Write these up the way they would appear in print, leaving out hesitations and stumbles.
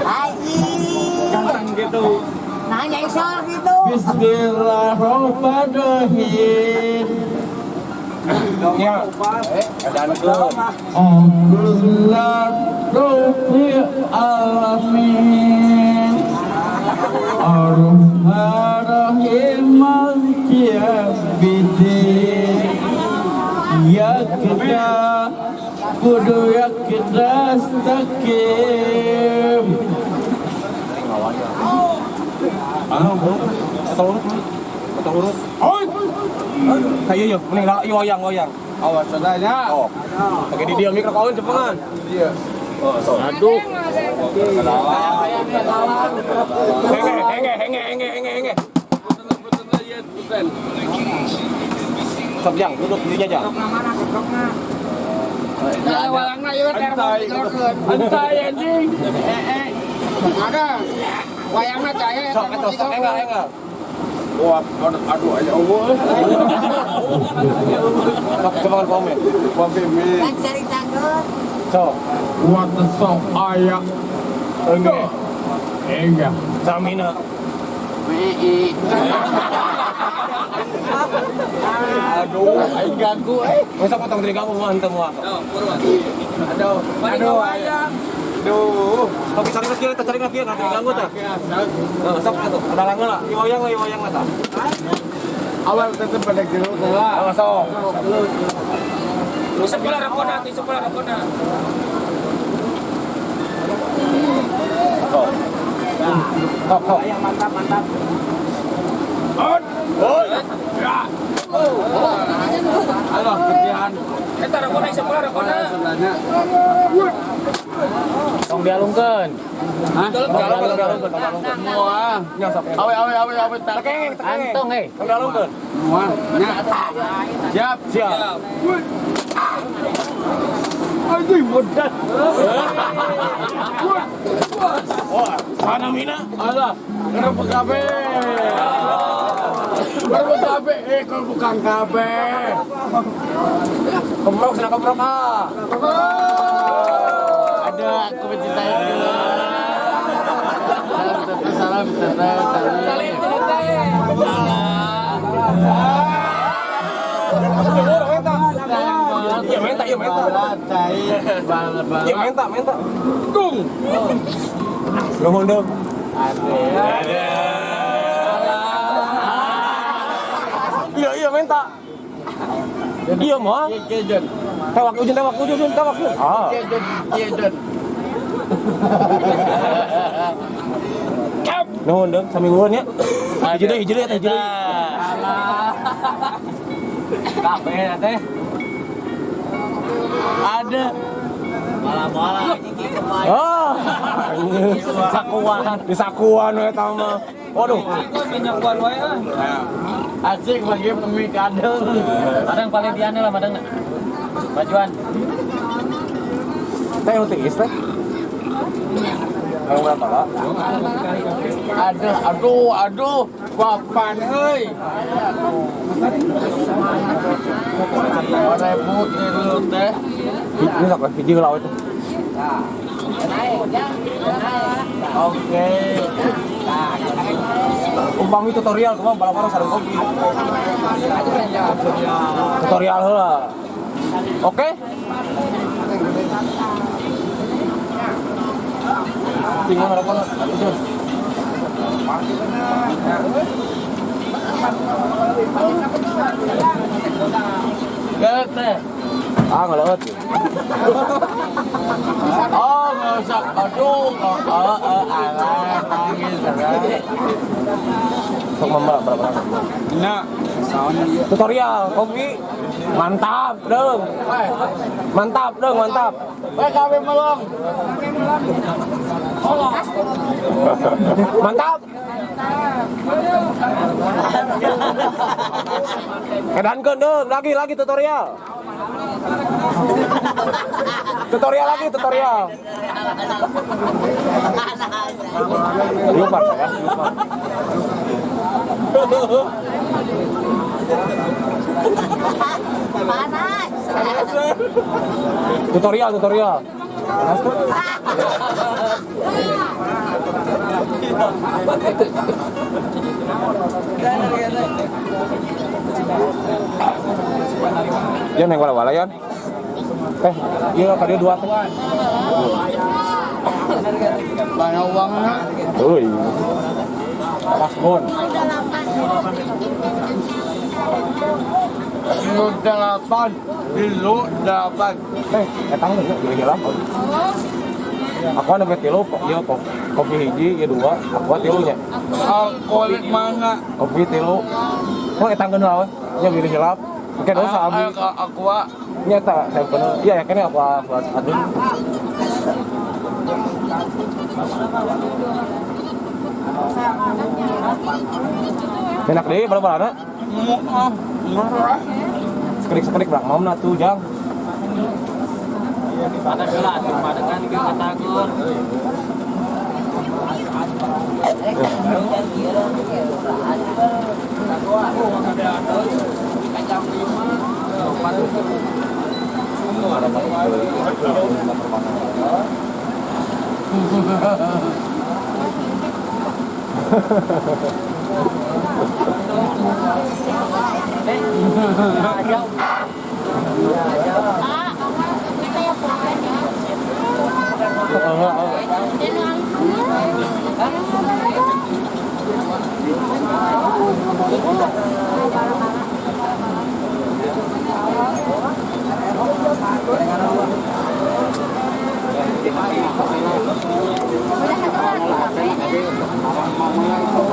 Haji. Ganteng gitu. Nanya isor gitu. Bismillahirrahmanirrahim. Ya. Dan ke. Alhamdulillah Rabbil alamin. Ar-Rahmanir-Rahim Maliki yaumiddin. Ya kita kudu ya kita stakim. Atau urut. Kayak yo, mending goyang. Awas sadanya. Oh. Pakai di dia mikro kawan cepengan. Iya. Aduh. Henge. Sob jang, duduk di aja. Walangna ieu teh dikerokeun. Antai anjing. Ada. Wayangna caya eta Sok atuh, sok enggak. Wah, aduh aja Allah. Sok cepengan komen. Pemimpin. Kan cari tanggut. Sok. What the song ayak. Enggak. Samina. Aduh, aing ganggu Masa potong dari kamu mau hantam wah. Aduh ayang. Aduh. Tapi cari lagi nanti ganggu tah. Nah, sok atuh. Ada langga lah. Iwayang mata. Awal tetep pada jero lah. Sok. Sebelah rakona. Sok. Yang mantap. Alah, kerjaan. Eta rakona sebelah rakona. Sebenarnya. Tong dialungkeun. Hah? Dialungkeun. Wah. Nya sok. Awe Tekeng. Antong Tong dialungkeun. Wah, nya. Siap. Aduh, bodas. Wah, sana mina. Alah, kenapa kabe? Kenapa kabe? Kau bukan kabe. Kemrok ah. Ada aku mencintai dulu. Salam Iya menta. Iya menta. Dung. Nuhun dong. Ada. Iya menta. Iya mah. Tewak ujun. Ah. Nuhun dong, sami ngulun ya. Hiji deui. Kabeh teh. Ada. Malah Oh. Disakuan we eta mah. Waduh. Ikut minyakuan wae ah. Asik bagi pemikadeng. Madang paling diane lah madang. Majuan. Teh utis teh. Kalau berapa lah? Aduh, papan euy. Repot dulu teh. Ini sok hiji heula itu. Oke. Umpami tutorial kumaha balapan sareng kopi. Tutorial heula. Oke? Tinggal harapan itu. Gete. Nggak lewat. Oh, nggak usah. Aduh, alah, nangis. Sok mamba berapa? Nah, Tutorial kopi. Mantap, dong. Mantap. kami melong. Mantap. Edankeun dong, lagi tutorial. Tutorial. Lupa ya. Panas. Tutorial. Yan yang wala-wala yan. Iya kali dua teh. Banyak uangnya. Uy. Pasbon. Kilo 8. Kilo 8. Etang nih, gila-gila. Aku ada kilo, iya kopi hiji, ya dua, aku tilunya. Alkoholik mana? Kopi tilu. Oh, etang kenal, ya pilih hilap. Oke, dosa abi. Aqua. Nyata, saya kenal. Iya, yakin aku adun. Enak deh, bala-bala. Sekerik-sekerik belak mau na tuh, Jang. Ada gelas, ada kan ke Batagor.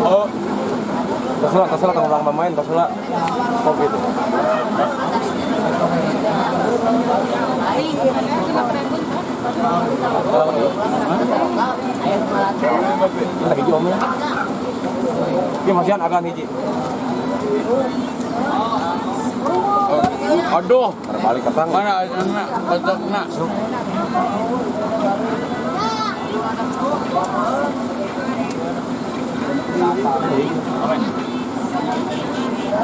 Oh, terserah kalau orang main terserah kopi itu. Lagi jomnya. Ini masih agak hiji. Aduh, Balik ketang. mana anak betukna?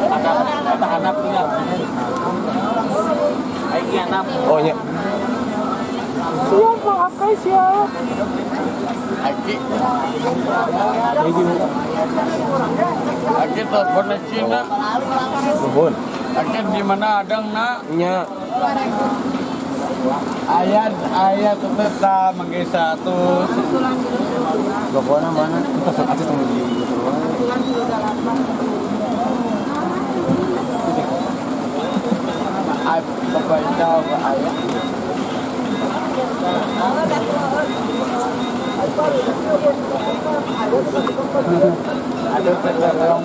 Ada anak tinggal. Aiki anak. Oh iya. Aki, Hiji. aki telepon Cina. Nuhun. Aki di mana ada nak? Nya. Ayat tetap manggil satu. Pokoknya mana? Kita aja tunggu di Bapak jawab ayat. Ada orang